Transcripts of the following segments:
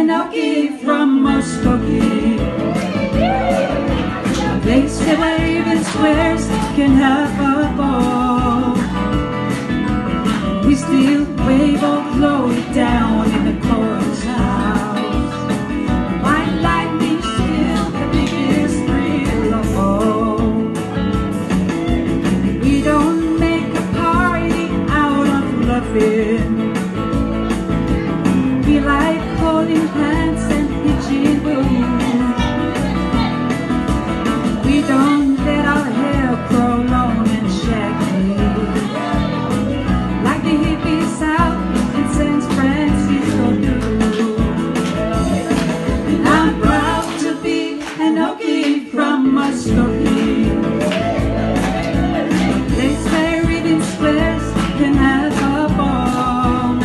Muskogee from Muskogee, a place where even squares can have a ball. We still wave our glory down in the chorus house. White lightning still the biggest thrill of all. We don't make a party out of loving. We like holding hands and pitching balloons. We don't let our hair grow long and shaggy like the hippies out in San Francisco do. And I'm proud to be an Okie from Muskogee, a place where even squares can have a ball.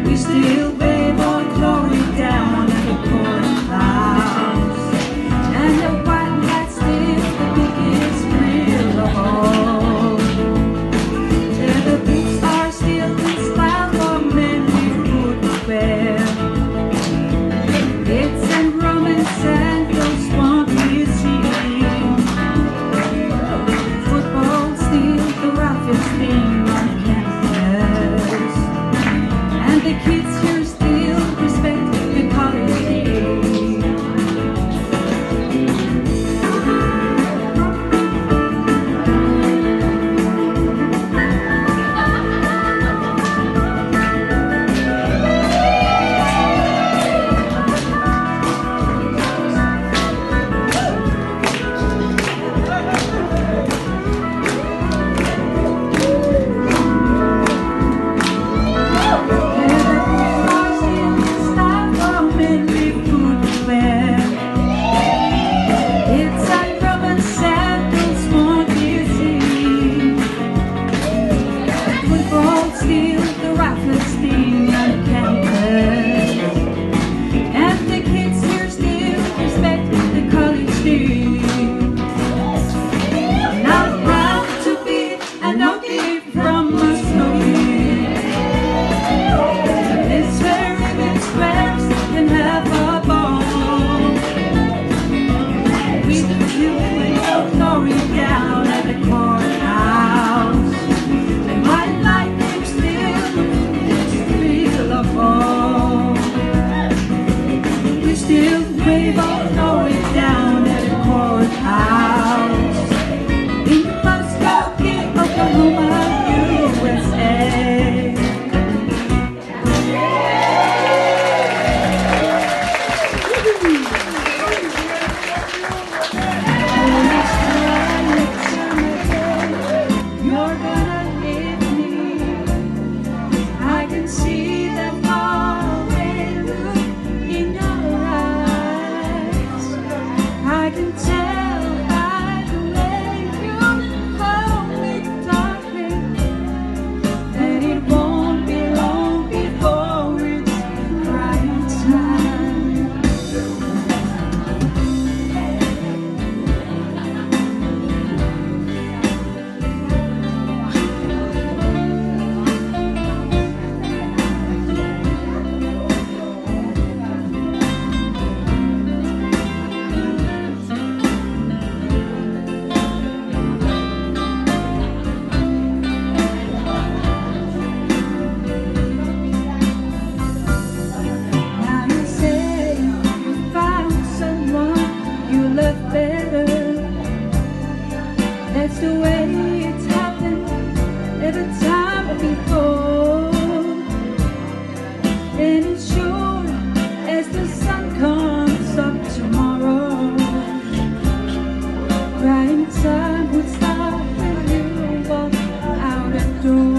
We still wave our glory down at the courthouse, and the white light still the biggest thrill of all. There the boots are still in style for men with footwear. It's and romance and those swampy scenes. Football still the roughest thing on campus, and the kids here still respect the college game. Still wave our glory down at the courthouse in Muskogee, Oklahoma, USA. You're gonna hit me. I can see that faraway look in your eyes. I can tell by the way you hold me, darling, that it won't be long before it's right time. Now you say you found someone you love better. That's the way it's happened every time before. And it's sure as the sun comes up tomorrow, crying time would stop when you walk out the door.